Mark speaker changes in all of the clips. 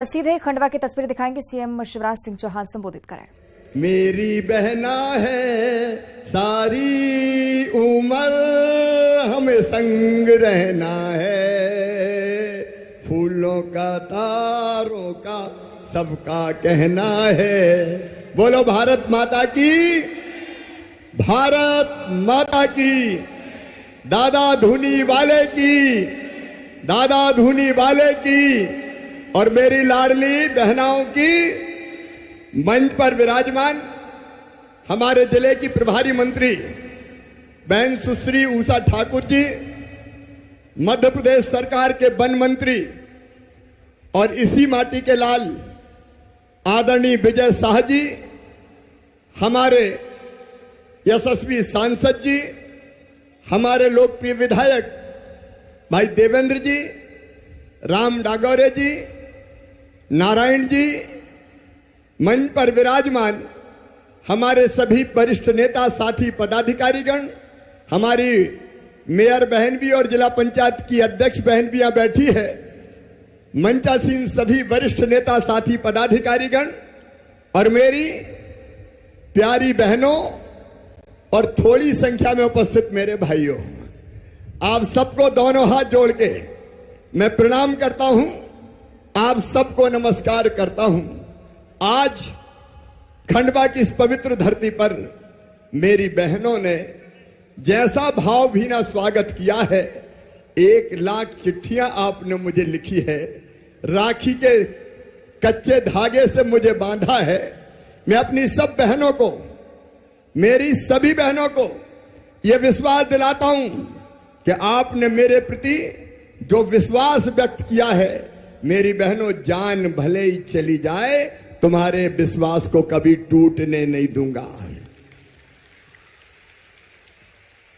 Speaker 1: सीधे खंडवा की तस्वीर दिखाएंगे। सीएम शिवराज सिंह चौहान संबोधित करें।
Speaker 2: मेरी बहना है सारी उम्र हमें संग रहना है, फूलों का तारों का सबका कहना है। बोलो भारत माता की, भारत माता की, दादा धुनी वाले की, दादा धुनी वाले की। और मेरी लाडली बहनाओं की मंच पर विराजमान हमारे जिले की प्रभारी मंत्री बहन सुश्री उषा ठाकुर जी, मध्य प्रदेश सरकार के वन मंत्री और इसी माटी के लाल आदरणीय विजय शाह जी, हमारे यशस्वी सांसद जी, हमारे लोकप्रिय विधायक भाई देवेंद्र जी, राम डागोरे जी, नारायण जी, मंच पर विराजमान हमारे सभी वरिष्ठ नेता साथी पदाधिकारीगण, हमारी मेयर बहन भी और जिला पंचायत की अध्यक्ष बहन भी यहां बैठी है, मंचासीन सभी वरिष्ठ नेता साथी पदाधिकारीगण और मेरी प्यारी बहनों और थोड़ी संख्या में उपस्थित मेरे भाइयों, आप सबको दोनों हाथ जोड़ के मैं प्रणाम करता हूं, आप सबको नमस्कार करता हूं। आज खंडवा की इस पवित्र धरती पर मेरी बहनों ने जैसा भावभीना स्वागत किया है, 1 लाख चिट्ठियां आपने मुझे लिखी है, राखी के कच्चे धागे से मुझे बांधा है। मैं अपनी सब बहनों को, मेरी सभी बहनों को यह विश्वास दिलाता हूं कि आपने मेरे प्रति जो विश्वास व्यक्त किया है, मेरी बहनों, जान भले ही चली जाए तुम्हारे विश्वास को कभी टूटने नहीं दूंगा।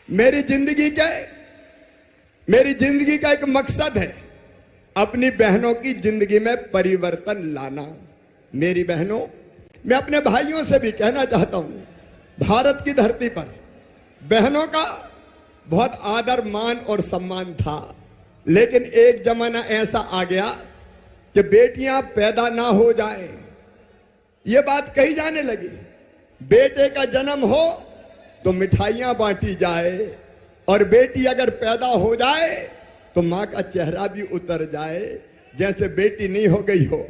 Speaker 2: मेरी जिंदगी का एक मकसद है अपनी बहनों की जिंदगी में परिवर्तन लाना। मेरी बहनों, मैं अपने भाइयों से भी कहना चाहता हूं, भारत की धरती पर बहनों का बहुत आदर मान और सम्मान था, लेकिन एक जमाना ऐसा आ गया कि बेटियां पैदा ना हो जाए, ये बात कही जाने लगी। बेटे का जन्म हो तो मिठाइयां बांटी जाए, और बेटी अगर पैदा हो जाए तो मां का चेहरा भी उतर जाए, जैसे बेटी नहीं हो गई हो,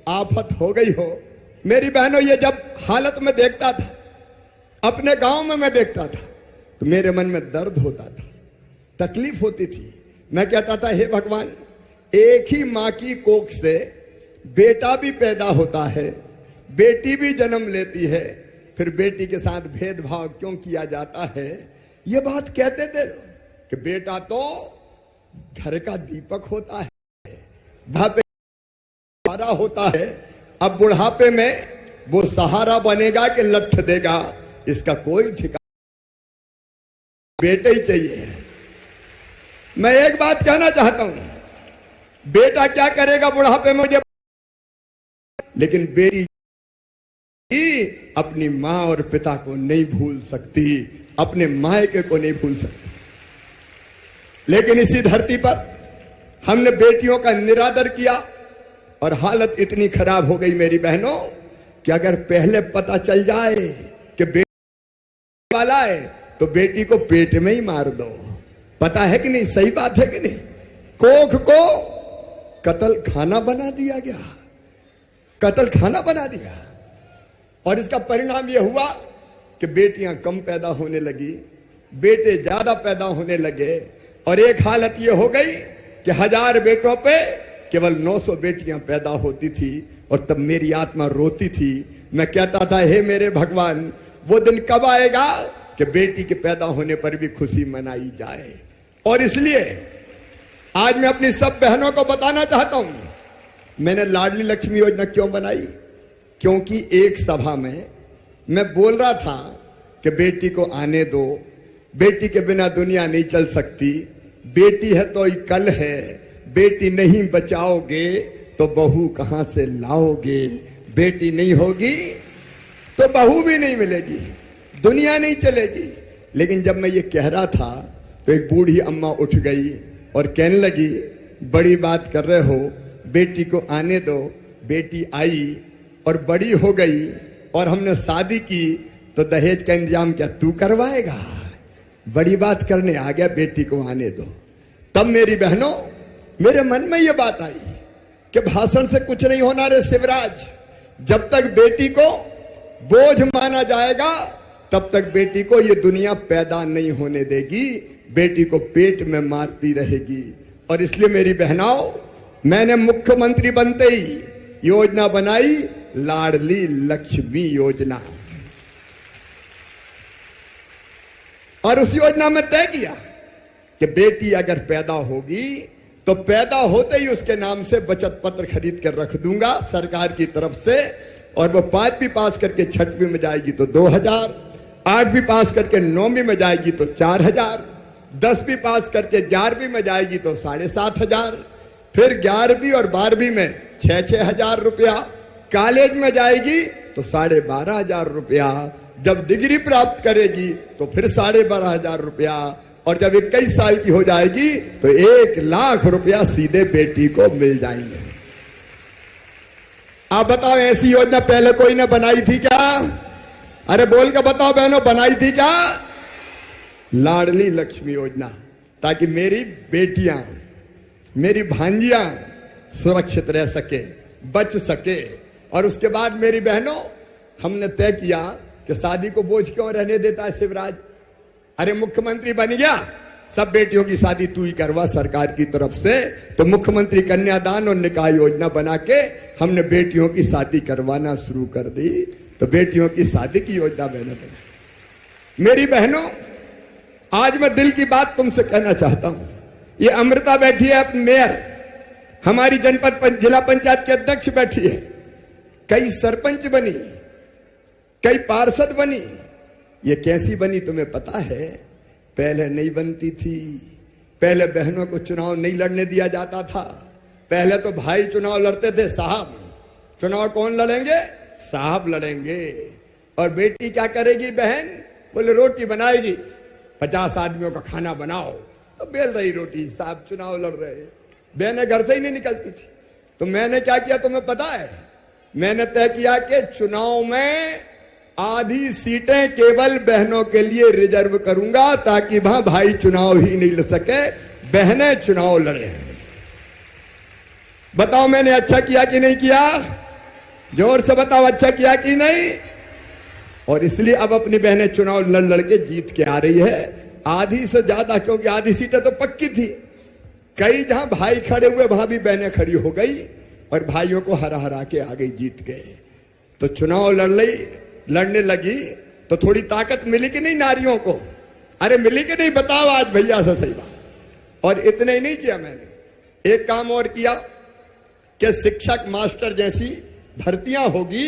Speaker 2: आफत हो गई हो। मेरी बहनों, ये जब हालत में देखता था, अपने गांव में मैं देखता था, तो मेरे मन में दर्द होता था, तकलीफ होती थी। मैं कहता था, हे भगवान, एक ही मां की कोख से बेटा भी पैदा होता है, बेटी भी जन्म लेती है, फिर बेटी के साथ भेदभाव क्यों किया जाता है? ये बात कहते थे कि बेटा तो घर का दीपक होता है, सहारा होता है। अब बुढ़ापे में वो सहारा बनेगा कि लठ देगा, इसका कोई ठिकाना, बेटे ही चाहिए। मैं एक बात कहना चाहता हूं, बेटा क्या करेगा बुढ़ापे में मुझे, लेकिन बेटी अपनी मां और पिता को नहीं भूल सकती, अपने मायके को नहीं भूल सकती। लेकिन इसी धरती पर हमने बेटियों का निरादर किया और हालत इतनी खराब हो गई मेरी बहनों कि अगर पहले पता चल जाए कि बेटी वाला है तो बेटी को पेट में ही मार दो। पता है कि नहीं? सही बात है कि नहीं? कोख को कत्ल खाना बना दिया गया, कत्ल खाना बना दिया, और इसका परिणाम यह हुआ कि बेटियां कम पैदा होने लगी, बेटे ज्यादा पैदा होने लगे, और एक हालत यह हो गई कि 1000 बेटों पे केवल 900 बेटियां पैदा होती थी, और तब मेरी आत्मा रोती थी। मैं कहता था, हे मेरे भगवान, वो दिन कब आएगा कि बेटी के पैदा होने पर भी खुशी मनाई जाए। और इसलिए आज मैं अपनी सब बहनों को बताना चाहता हूं, मैंने लाडली लक्ष्मी योजना क्यों बनाई? क्योंकि एक सभा में मैं बोल रहा था कि बेटी को आने दो, बेटी के बिना दुनिया नहीं चल सकती, बेटी है तो ही कल है, बेटी नहीं बचाओगे तो बहू कहां से लाओगे, बेटी नहीं होगी तो बहू भी नहीं मिलेगी, दुनिया नहीं चलेगी। लेकिन जब मैं ये कह रहा था तो एक बूढ़ी अम्मा उठ गई और कहने लगी, बड़ी बात कर रहे हो, बेटी को आने दो, बेटी आई और बड़ी हो गई और हमने शादी की तो दहेज का इंतजाम क्या तू करवाएगा? बड़ी बात करने आ गया, बेटी को आने दो। तब मेरी बहनों, मेरे मन में यह बात आई कि भाषण से कुछ नहीं होना रे शिवराज। जब तक बेटी को बोझ माना जाएगा तब तक बेटी को ये दुनिया पैदा नहीं होने देगी, बेटी को पेट में मारती रहेगी। और इसलिए मेरी बहनाओं, मैंने मुख्यमंत्री बनते ही योजना बनाई, लाडली लक्ष्मी योजना। और उस योजना में तय किया कि बेटी अगर पैदा होगी तो पैदा होते ही उसके नाम से बचत पत्र खरीद कर रख दूंगा सरकार की तरफ से। और वो 5वीं पास करके 6वीं में जाएगी तो 2000, 8वीं पास करके 9वीं में जाएगी तो 4000, 10वीं पास करके 11वीं में जाएगी तो 7500, फिर 11वीं और 12वीं में 6,000 रुपया, कॉलेज में जाएगी तो 12,500 रुपया, जब डिग्री प्राप्त करेगी तो फिर 12,500 रुपया, और जब 21 साल की हो जाएगी तो 1,00,000 रुपया सीधे बेटी को मिल जाएंगे। आप बताओ, ऐसी योजना पहले कोई ने बनाई थी क्या? अरे बोल के बताओ बहनों, बनाई थी क्या? लाडली लक्ष्मी योजना, ताकि मेरी बेटियां, मेरी भांजियां सुरक्षित रह सके, बच सके। और उसके बाद मेरी बहनों, हमने तय किया कि शादी को बोझ क्यों रहने देता है शिवराज? अरे मुख्यमंत्री बन गया, सब बेटियों की शादी तू ही करवा सरकार की तरफ से। तो मुख्यमंत्री कन्यादान और निकाह योजना बना के हमने बेटियों की शादी करवाना शुरू कर दी। तो बेटियों की शादी की योजना मैंने बनाई। मेरी बहनों, आज मैं दिल की बात तुमसे कहना चाहता हूं। ये अमृता बैठी है मेयर, हमारी जनपद जिला पंचायत के अध्यक्ष बैठी है, कई सरपंच बनी, कई पार्षद बनी। ये कैसी बनी तुम्हें पता है? पहले नहीं बनती थी। पहले बहनों को चुनाव नहीं लड़ने दिया जाता था। पहले तो भाई चुनाव लड़ते थे, साहब। चुनाव कौन लड़ेंगे? साहब लड़ेंगे। और बेटी क्या करेगी? बहन बोले रोटी बनाएगी, 50 आदमियों का खाना बनाओ, तो बेल रही रोटी, साहब चुनाव लड़ रहे। बहनें घर से ही नहीं निकलती थी। तो मैंने क्या किया तुम्हें पता है? मैंने तय किया कि चुनाव में आधी सीटें केवल बहनों के लिए रिजर्व करूंगा, ताकि वहां भाई चुनाव ही नहीं लड़ सके, बहनें चुनाव लड़े। बताओ मैंने अच्छा किया कि नहीं किया? जोर से बताओ, अच्छा किया कि नहीं? और इसलिए अब अपनी बहनें चुनाव लड़ लड़ के जीत के आ रही है, आधी से ज्यादा, क्योंकि आधी सीटें तो पक्की थी। कई जहां भाई खड़े हुए वहां भी बहनें खड़ी हो गई और भाइयों को हरा हरा के आ गई, जीत गए। तो चुनाव लड़ने लगी तो थोड़ी ताकत मिली कि नहीं नारियों को? अरे मिली कि नहीं? बताओ आज भैया से सही बात। और इतने ही नहीं किया मैंने, एक काम और किया कि शिक्षक मास्टर जैसी भर्तियां होगी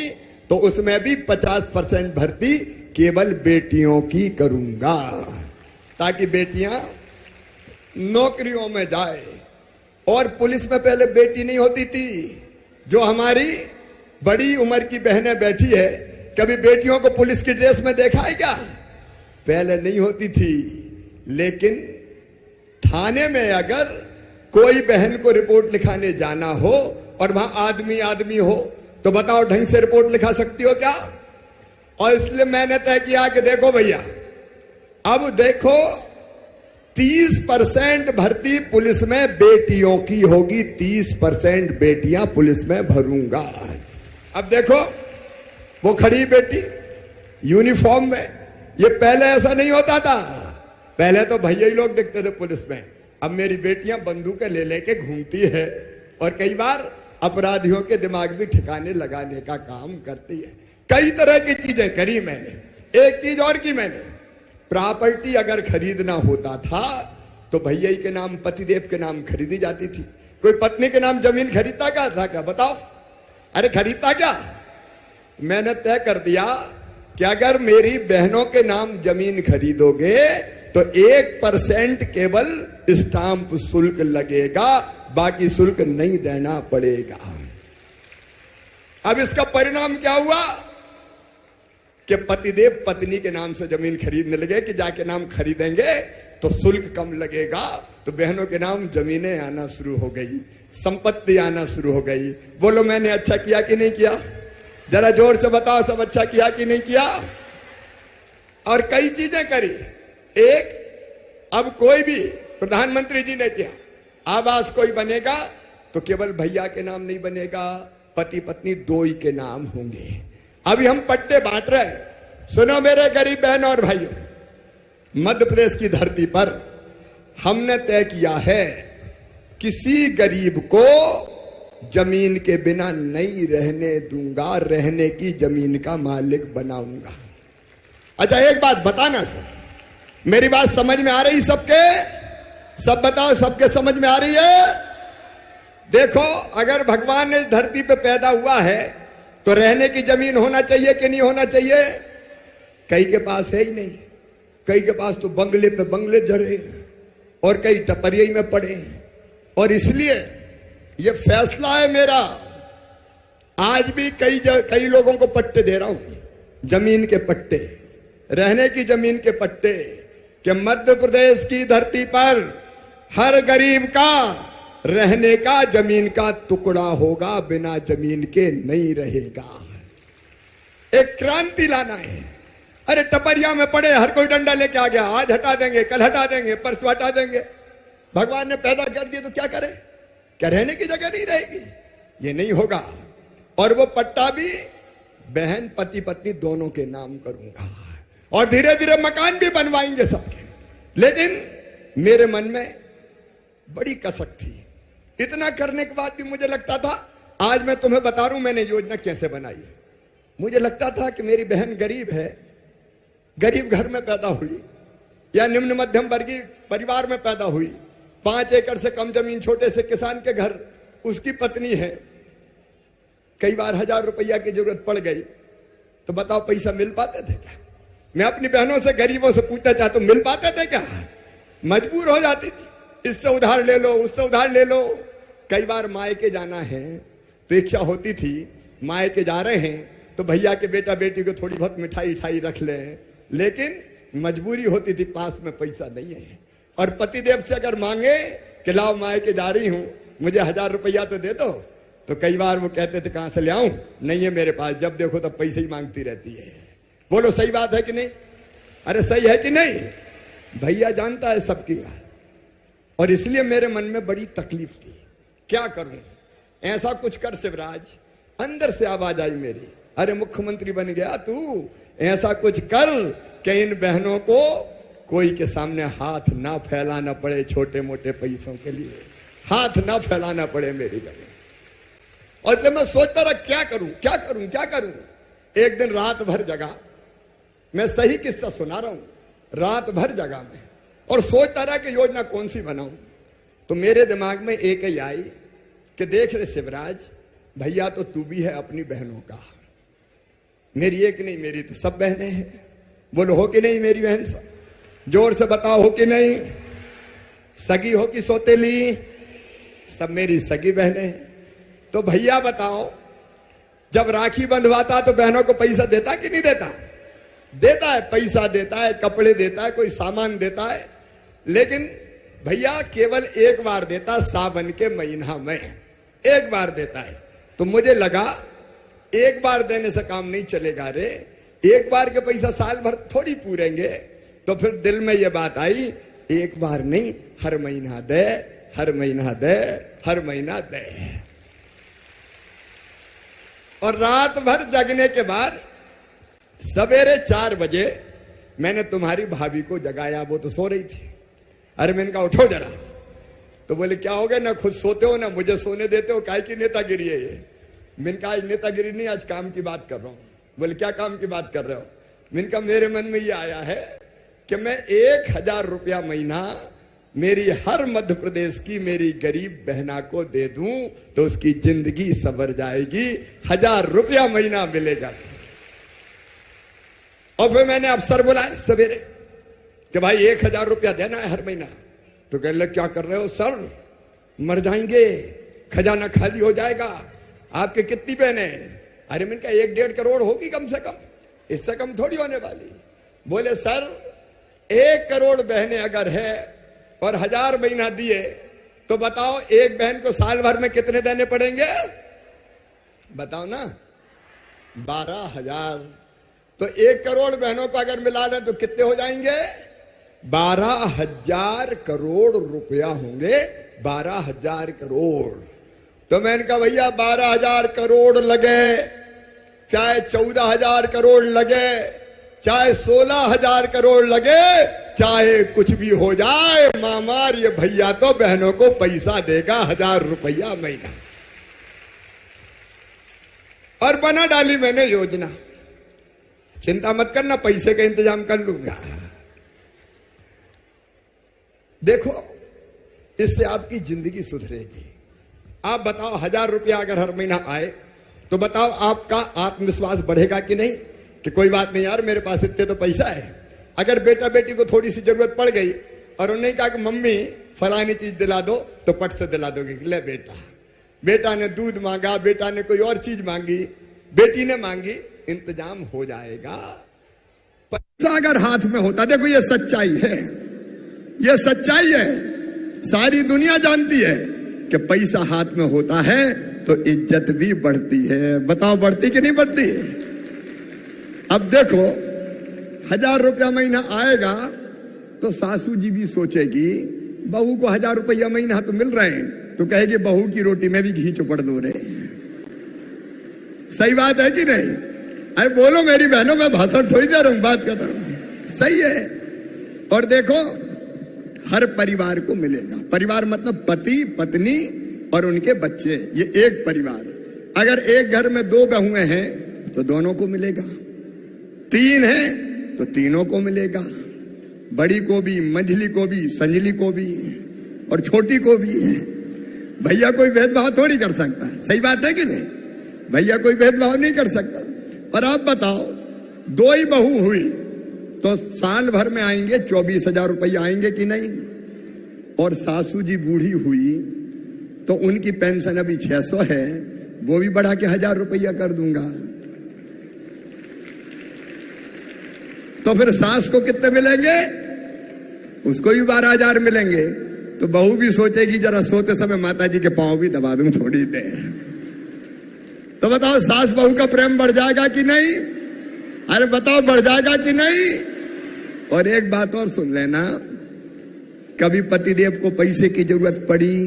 Speaker 2: तो उसमें भी 50% भर्ती केवल बेटियों की करूंगा, ताकि बेटियां नौकरियों में जाए। और पुलिस में पहले बेटी नहीं होती थी। जो हमारी बड़ी उम्र की बहनें बैठी है, कभी बेटियों को पुलिस की ड्रेस में देखा है क्या? पहले नहीं होती थी। लेकिन थाने में अगर कोई बहन को रिपोर्ट लिखाने जाना हो और वहां आदमी हो, तो बताओ ढंग से रिपोर्ट लिखा सकती हो क्या? और इसलिए मैंने तय किया कि देखो भैया, अब देखो 30% भर्ती पुलिस में बेटियों की होगी, 30% बेटियां पुलिस में भरूंगा। अब देखो वो खड़ी बेटी यूनिफॉर्म में, ये पहले ऐसा नहीं होता था। पहले तो भैया ही लोग दिखते थे पुलिस में। अब मेरी बेटियां बंदूकें ले लेके घूमती है और कई बार अपराधियों के दिमाग भी ठिकाने लगाने का काम करती है। कई तरह की चीजें करी मैंने। एक चीज और की मैंने, प्रॉपर्टी अगर खरीदना होता था तो भैया के नाम, पतिदेव के नाम खरीदी जाती थी। कोई पत्नी के नाम जमीन खरीदता क्या था? क्या बताओ? अरे खरीदता क्या? मैंने तय कर दिया कि अगर मेरी बहनों के नाम जमीन खरीदोगे तो 1% केवल स्टाम्प शुल्क लगेगा, बाकी शुल्क नहीं देना पड़ेगा। अब इसका परिणाम क्या हुआ कि पतिदेव पत्नी के नाम से जमीन खरीदने लगे कि जाके नाम खरीदेंगे तो शुल्क कम लगेगा तो बहनों के नाम जमीनें आना शुरू हो गई, संपत्ति आना शुरू हो गई। बोलो मैंने अच्छा किया कि नहीं किया? जरा जोर से बताओ, सब अच्छा किया कि नहीं किया? और कई चीजें करी। एक, अब कोई भी प्रधानमंत्री जी ने किया, आवास कोई बनेगा तो केवल भैया के नाम नहीं बनेगा, पति पत्नी दो ही के नाम होंगे। अभी हम पट्टे बांट रहे हैं। सुनो मेरे गरीब बहनों और भाइयों, मध्य प्रदेश की धरती पर हमने तय किया है किसी गरीब को जमीन के बिना नहीं रहने दूंगा, रहने की जमीन का मालिक बनाऊंगा। अच्छा एक बात बताना सर, मेरी बात समझ में आ रही सबके? सब बताओ, सबके समझ में आ रही है? देखो, अगर भगवान ने इस धरती पे पैदा हुआ है तो रहने की जमीन होना चाहिए कि नहीं होना चाहिए? कई के पास है ही नहीं, कई के पास तो बंगले पे बंगले जरे और कई टपरिया में पड़े। और इसलिए ये फैसला है मेरा, आज भी कई लोगों को पट्टे दे रहा हूं, जमीन के पट्टे, रहने की जमीन के पट्टे, कि मध्य प्रदेश की धरती पर हर गरीब का रहने का जमीन का टुकड़ा होगा, बिना जमीन के नहीं रहेगा। एक क्रांति लाना है। अरे टपरिया में पड़े हर कोई डंडा लेके आ गया, आज हटा देंगे, कल हटा देंगे, परसों हटा देंगे। भगवान ने पैदा कर दिया तो क्या करे? क्या रहने की जगह नहीं रहेगी? ये नहीं होगा। और वो पट्टा भी बहन पति पत्नी दोनों के नाम करूंगा, और धीरे धीरे मकान भी बनवाएंगे सबके। लेकिन मेरे मन में बड़ी कसक थी। इतना करने के बाद भी मुझे लगता था, आज मैं तुम्हें बता रहा हूं मैंने योजना कैसे बनाई है। मुझे लगता था कि मेरी बहन गरीब है, गरीब घर में पैदा हुई या निम्न मध्यम वर्गीय परिवार में पैदा हुई, 5 एकड़ से कम जमीन, छोटे से किसान के घर, उसकी पत्नी है, कई बार 1000 रुपया की जरूरत पड़ गई तो बताओ पैसा मिल पाते थे क्या? मैं अपनी बहनों से, गरीबों से पूछता था तो मिल पाते थे क्या? मजबूर हो जाती थी, इससे उधार ले लो, उससे उधार ले लो। कई बार मायके जाना है तो इच्छा होती थी, मायके जा रहे हैं तो भैया के बेटा बेटी को थोड़ी बहुत मिठाई रख ले, लेकिन मजबूरी होती थी, पास में पैसा नहीं है। और पतिदेव से अगर मांगे कि लाओ मायके जा रही हूं, मुझे 1000 रुपया तो दे दो, तो कई बार वो कहते थे कहां से ले आऊं, नहीं है मेरे पास, जब देखो तब पैसे ही मांगती रहती है। बोलो सही बात है कि नहीं? अरे सही है कि नहीं? भैया जानता है सबकी बात। और इसलिए मेरे मन में बड़ी तकलीफ थी, क्या करूं? ऐसा कुछ कर शिवराज। अंदर से आवाज आई मेरी, अरे मुख्यमंत्री बन गया तू, ऐसा कुछ कर कि इन बहनों को कोई के सामने हाथ ना फैलाना पड़े, छोटे मोटे पैसों के लिए हाथ ना फैलाना पड़े मेरी बहन। और इसलिए मैं सोचता रहा क्या करूं, क्या करूं, क्या करूं। एक दिन रात भर जगा, मैं सही किस्सा सुना रहा हूं, रात भर जगा मैं और सोचता रहा कि योजना कौन सी बनाऊं। तो मेरे दिमाग में एक ही आई कि देख रे शिवराज, भैया तो तू भी है अपनी बहनों का, मेरी एक नहीं, मेरी तो सब बहनें हैं। बोलो हो कि नहीं मेरी बहन? सब जोर से बताओ, हो कि नहीं? सगी हो कि सौतेली? सब मेरी सगी बहनें हैं। तो भैया बताओ, जब राखी बंधवाता तो बहनों को पैसा देता कि नहीं देता? देता है, पैसा देता है, कपड़े देता है, कोई सामान देता है। लेकिन भैया केवल एक बार देता, सावन के महीना में एक बार देता है। तो मुझे लगा एक बार देने से काम नहीं चलेगा रे, एक बार के पैसा साल भर थोड़ी पूरेंगे। तो फिर दिल में ये बात आई, एक बार नहीं, हर महीना दे, हर महीना दे, हर महीना दे। और रात भर जगने के बाद सवेरे 4 बजे मैंने तुम्हारी भाभी को जगाया, वो तो सो रही थी। अरे मैंने कहा उठो जरा। तो बोले क्या हो गया, ना खुद सोते हो ना मुझे सोने देते हो, काहे की नेतागिरी है ये? मैंने कहा आज नेतागिरी नहीं, आज काम की बात कर रहा हूं। बोले क्या काम की बात कर रहे हो? मैंने कहा मेरे मन में ये आया है कि मैं 1000 रुपया महीना मेरी हर मध्य प्रदेश की मेरी गरीब बहना को दे दूं तो उसकी जिंदगी संवर जाएगी, 1000 रुपया महीना मिलेगा। और फिर मैंने अफसर बुलाए सवेरे कि भाई 1000 रुपया देना है हर महीना। तो कहने लगे क्या कर रहे हो सर, मर जाएंगे, खजाना खाली हो जाएगा, आपके कितनी बहनें? अरे मैंने कहा 1-1.5 करोड़ होगी कम से कम, इससे कम थोड़ी होने वाली। बोले सर 1 करोड़ बहनें अगर है और 1000 महीना दिए तो बताओ एक बहन को साल भर में कितने देने पड़ेंगे? बताओ ना, 12,000। तो 1 करोड़ बहनों को अगर मिला लें तो कितने हो जाएंगे? 12,000 करोड़ रुपया होंगे। 12,000 करोड़। तो मैंने कहा भैया 12,000 करोड़ लगे, चाहे 14,000 करोड़ लगे, चाहे 16,000 करोड़ लगे, चाहे कुछ भी हो जाए, मामार ये भैया तो बहनों को पैसा देगा 1000 रुपया महीना। और बना डाली मैंने योजना। चिंता मत करना, पैसे का इंतजाम कर लूंगा। देखो, इससे आपकी जिंदगी सुधरेगी। आप बताओ 1000 रुपया अगर हर महीना आए तो बताओ आपका आत्मविश्वास बढ़ेगा कि नहीं? कि कोई बात नहीं यार, मेरे पास इतने तो पैसा है। अगर बेटा बेटी को थोड़ी सी जरूरत पड़ गई और उन्होंने कहा कि मम्मी फलानी चीज दिला दो, तो पट से दिला दोगे कि ले बेटा। बेटा ने दूध मांगा, बेटा ने कोई और चीज मांगी, बेटी ने मांगी, इंतजाम हो जाएगा। पैसा अगर हाथ में होता, देखो ये सच्चाई है, ये सच्चाई है, सारी दुनिया जानती है कि पैसा हाथ में होता है तो इज्जत भी बढ़ती है। बताओ बढ़ती कि नहीं बढ़ती? अब देखो 1000 रुपया महीना आएगा तो सासू जी भी सोचेगी, बहू को 1000 रुपया महीना तो मिल रहे हैं, तो कहेगी बहू की रोटी में भी घी चुपड़ दो रे। सही बात है कि नहीं? अरे बोलो मेरी बहनों, मैं भाषण थोड़ी दे रहा हूं, बात कर रहा हूं। सही है। और देखो हर परिवार को मिलेगा। परिवार मतलब पति पत्नी और उनके बच्चे, ये एक परिवार। अगर एक घर में 2 बहुएं हैं तो दोनों को मिलेगा, 3 हैं तो तीनों को मिलेगा, बड़ी को भी, मंझली को भी, संजली को भी और छोटी को भी। भैया कोई भेदभाव थोड़ी कर सकता है। सही बात है कि नहीं? भैया कोई भेदभाव नहीं कर सकता। और आप बताओ 2 ही बहू हुई तो साल भर में आएंगे 24,000 रुपया आएंगे कि नहीं? और सासू जी बूढ़ी हुई तो उनकी पेंशन अभी 600 है, वो भी बढ़ा के 1000 रुपया कर दूंगा। तो फिर सास को कितने मिलेंगे? उसको भी 12,000 मिलेंगे। तो बहू भी सोचेगी जरा सोते समय माता जी के पांव भी दबा दूं थोड़ी देर। तो बताओ सास बहू का प्रेम बढ़ जाएगा कि नहीं? अरे बताओ बढ़ जाएगा कि नहीं? और एक बात और सुन लेना, कभी पतिदेव को पैसे की जरूरत पड़ी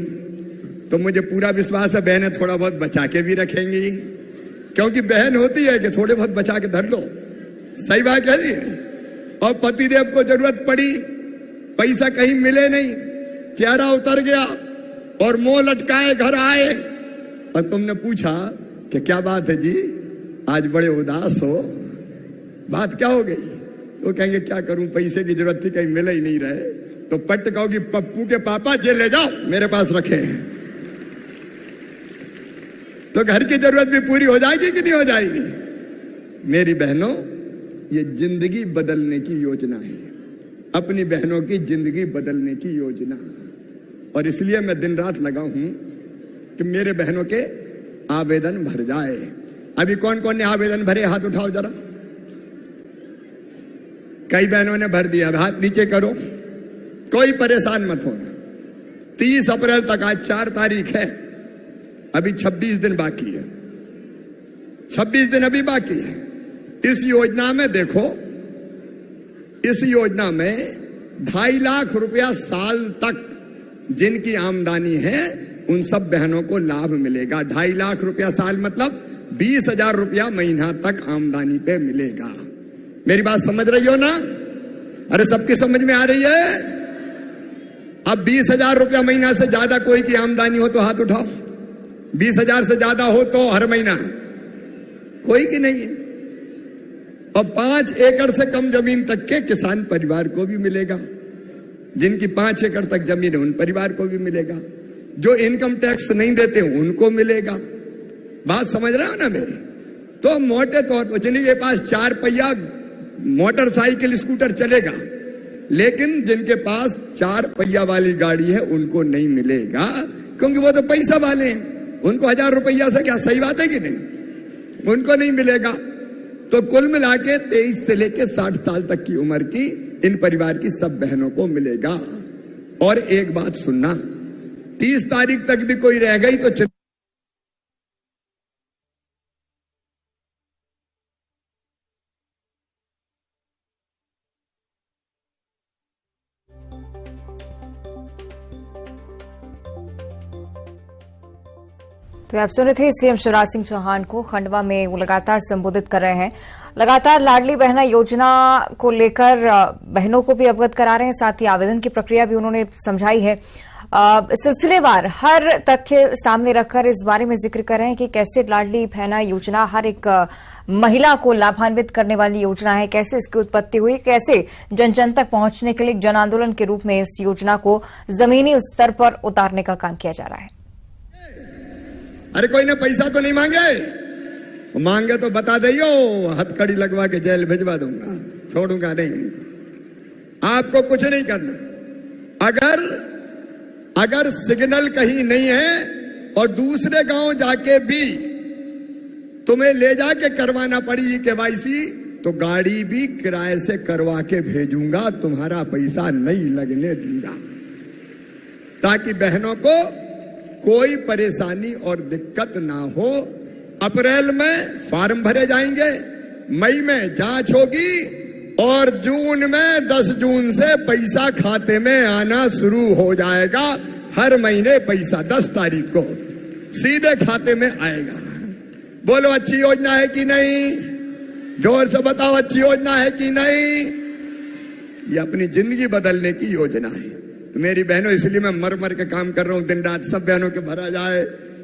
Speaker 2: तो मुझे पूरा विश्वास है बहनें थोड़ा बहुत बचा के भी रखेंगी, क्योंकि बहन होती है कि थोड़े बहुत बचा के धर लो। सही बात है जी? और पतिदेव को जरूरत पड़ी, पैसा कहीं मिले नहीं, चेहरा उतर गया और मुंह लटकाए घर आए और तुमने पूछा कि क्या बात है जी, आज बड़े उदास हो, बात क्या हो गई? वो कहेंगे क्या करूं, पैसे की जरूरत थी, कहीं मिले ही नहीं रहे। तो पट कहोगी पप्पू के पापा जेल ले जाओ, मेरे पास रखे हैं। तो घर की जरूरत भी पूरी हो जाएगी कि नहीं हो जाएगी? मेरी बहनों, ये जिंदगी बदलने की योजना है, अपनी बहनों की जिंदगी बदलने की योजना। और इसलिए मैं दिन रात लगा हूं कि मेरे बहनों के आवेदन भर जाए। अभी कौन कौन ने आवेदन भरे, हाथ उठाओ जरा। कई बहनों ने भर दिया, हाथ नीचे करो। कोई परेशान मत होना। 30 अप्रैल तक, आज 4 तारीख है, अभी 26 दिन बाकी है। 26 दिन अभी बाकी है। इस योजना में देखो, इस योजना में 2.5 लाख रुपया साल तक जिनकी आमदनी है उन सब बहनों को लाभ मिलेगा। 2.5 लाख रुपया साल मतलब 20,000 रुपया महीना तक आमदनी पे मिलेगा। मेरी बात समझ रही हो ना? अरे सबकी समझ में आ रही है? अब 20,000 रुपया महीना से ज्यादा कोई की आमदनी हो तो हाथ उठाओ। 20,000 से ज्यादा हो तो हर महीना, कोई की नहीं है। और 5 एकड़ से कम जमीन तक के किसान परिवार को भी मिलेगा। जिनकी 5 एकड़ तक जमीन है उन परिवार को भी मिलेगा। जो इनकम टैक्स नहीं देते उनको मिलेगा। बात समझ रहे हो ना मेरी? तो मोटे तौर पर जिनके पास 4 पहिया मोटरसाइकिल स्कूटर चलेगा, लेकिन जिनके पास 4 पहिया वाली गाड़ी है उनको नहीं मिलेगा, क्योंकि वो तो पैसा वाले हैं। उनको 1000 रुपया से क्या, सही बात है कि नहीं? उनको नहीं मिलेगा। तो कुल मिला के 23 से लेके 60 साल तक की उम्र की इन परिवार की सब बहनों को मिलेगा। और एक बात सुनना, 30 तारीख तक भी कोई रह गई तो
Speaker 1: तो आप सुन रहे थे सीएम शिवराज सिंह चौहान को। खंडवा में वो लगातार संबोधित कर रहे हैं, लगातार लाडली बहना योजना को लेकर बहनों को भी अवगत करा रहे हैं, साथ ही आवेदन की प्रक्रिया भी उन्होंने समझाई है। सिलसिलेवार हर तथ्य सामने रखकर इस बारे में जिक्र कर रहे हैं कि कैसे लाडली बहना योजना हर एक महिला को लाभान्वित करने वाली योजना है, कैसे इसकी उत्पत्ति हुई, कैसे जन जन तक पहुंचने के लिए जन आंदोलन के रूप में इस योजना को जमीनी स्तर पर उतारने का काम किया जा रहा है।
Speaker 2: अरे कोई ने पैसा तो नहीं मांगे, मांगे तो बता दियो, हथकड़ी लगवा के जेल भिजवा दूंगा, छोड़ूंगा नहीं। आपको कुछ नहीं करना। अगर सिग्नल कहीं नहीं है और दूसरे गांव जाके भी तुम्हें ले जाके करवाना पड़ी केवाईसी, तो गाड़ी भी किराए से करवा के भेजूंगा, तुम्हारा पैसा नहीं लगने दूंगा, ताकि बहनों को कोई परेशानी और दिक्कत ना हो। अप्रैल में फॉर्म भरे जाएंगे, मई में जांच होगी और जून में 10 जून से पैसा खाते में आना शुरू हो जाएगा। हर महीने पैसा 10 तारीख को सीधे खाते में आएगा। बोलो अच्छी योजना है कि नहीं? जोर से बताओ, अच्छी योजना है कि नहीं? ये अपनी जिंदगी बदलने की योजना है। तो मेरी बहनों, इसलिए मैं मर मर के काम कर रहा हूं दिन रात, सब बहनों के भरा जाए,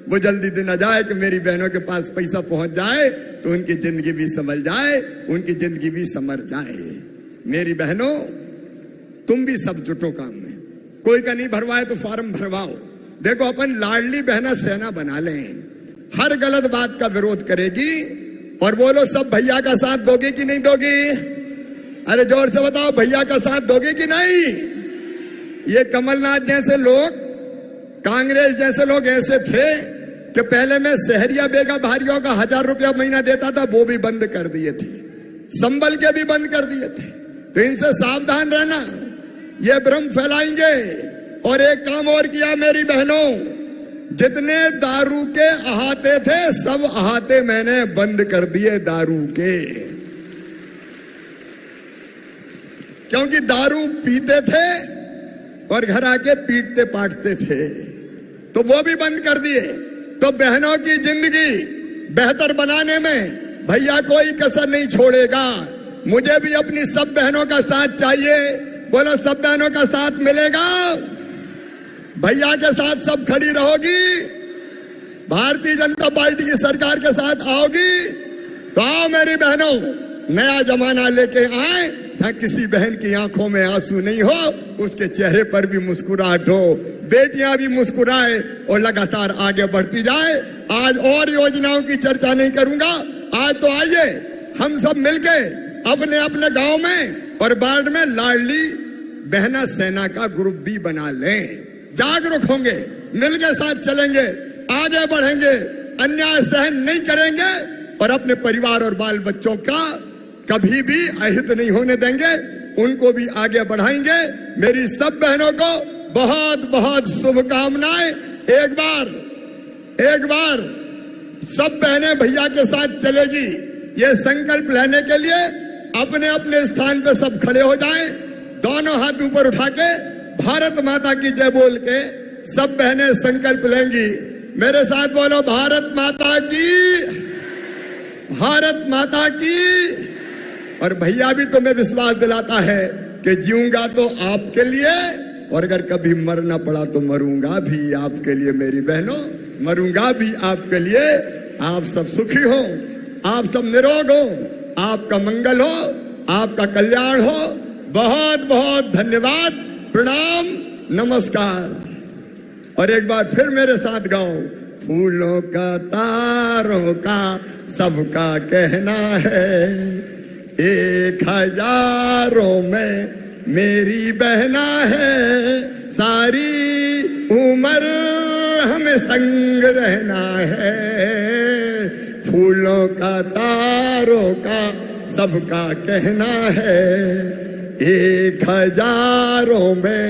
Speaker 2: वो जल्दी दिन आ जाए कि मेरी बहनों के पास पैसा पहुंच जाए तो उनकी जिंदगी भी संभल जाए, उनकी जिंदगी भी संवर जाए। मेरी बहनों, तुम भी सब जुटो काम में। कोई का नहीं भरवाए तो फॉर्म भरवाओ। देखो, अपन लाडली बहना सेना बना लें, हर गलत बात का विरोध करेगी। और बोलो, सब भैया का साथ दोगे कि नहीं दोगी? अरे जोर से बताओ, भैया का साथ दोगे कि नहीं? ये कमलनाथ जैसे लोग, कांग्रेस जैसे लोग ऐसे थे कि पहले मैं शहरिया बेगा भारियों का 1000 रुपया महीना देता था, वो भी बंद कर दिए थे, संबल के भी बंद कर दिए थे। तो इनसे सावधान रहना, ये भ्रम फैलाएंगे। और एक काम और किया मेरी बहनों, जितने दारू के अहाते थे सब अहाते मैंने बंद कर दिए दारू के, क्योंकि दारू पीते थे और घर आके पीटते पाटते थे, तो वो भी बंद कर दिए। तो बहनों की जिंदगी बेहतर बनाने में भैया कोई कसर नहीं छोड़ेगा। मुझे भी अपनी सब बहनों का साथ चाहिए। बोलो, सब बहनों का साथ मिलेगा? भैया के साथ सब खड़ी रहोगी? भारतीय जनता पार्टी की सरकार के साथ आओगी? तो आओ मेरी बहनों, नया जमाना लेके आए, जहां किसी बहन की आंखों में आंसू नहीं हो, उसके चेहरे पर भी मुस्कुराहट हो, बेटियां भी मुस्कुराए और लगातार आगे बढ़ती जाए। आज और योजनाओं की चर्चा नहीं करूंगा। आज तो आइए हम सब मिलके अपने अपने गांव में और वार्ड में लाडली बहना सेना का ग्रुप भी बना लें। जागरूक होंगे, मिलके साथ चलेंगे, आगे बढ़ेंगे, अन्याय सहन नहीं करेंगे और अपने परिवार और बाल बच्चों का कभी भी अहित नहीं होने देंगे, उनको भी आगे बढ़ाएंगे। मेरी सब बहनों को बहुत बहुत शुभकामनाएं। एक बार सब बहनें भैया के साथ चलेगी, ये संकल्प लेने के लिए अपने अपने स्थान पे सब खड़े हो जाएं, दोनों हाथ ऊपर उठा के भारत माता की जय बोल के सब बहनें संकल्प लेंगी। मेरे साथ बोलो, भारत माता की, भारत माता की। और भैया भी तुम्हें विश्वास दिलाता है कि जीऊंगा तो आपके लिए, और अगर कभी मरना पड़ा तो मरूंगा भी आपके लिए। मेरी बहनों, मरूंगा भी आपके लिए। आप सब सुखी हो, आप सब निरोग हो, आपका मंगल हो, आपका कल्याण हो। बहुत बहुत धन्यवाद, प्रणाम, नमस्कार। और एक बार फिर मेरे साथ गाओ, फूलों का तारों का सबका कहना है, 1000 में मेरी बहना है, सारी उम्र हमें संग रहना है। फूलों का तारों का सबका कहना है, 1000 में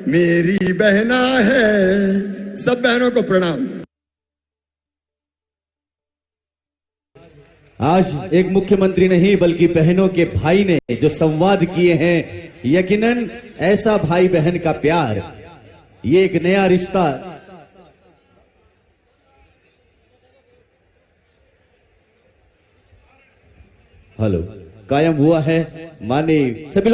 Speaker 2: मेरी बहना है। सब बहनों को प्रणाम।
Speaker 3: आज एक मुख्यमंत्री नहीं बल्कि बहनों के भाई ने जो संवाद किए हैं, यकीनन ऐसा भाई बहन का प्यार, ये एक नया रिश्ता कायम हुआ है। माने सभी लोग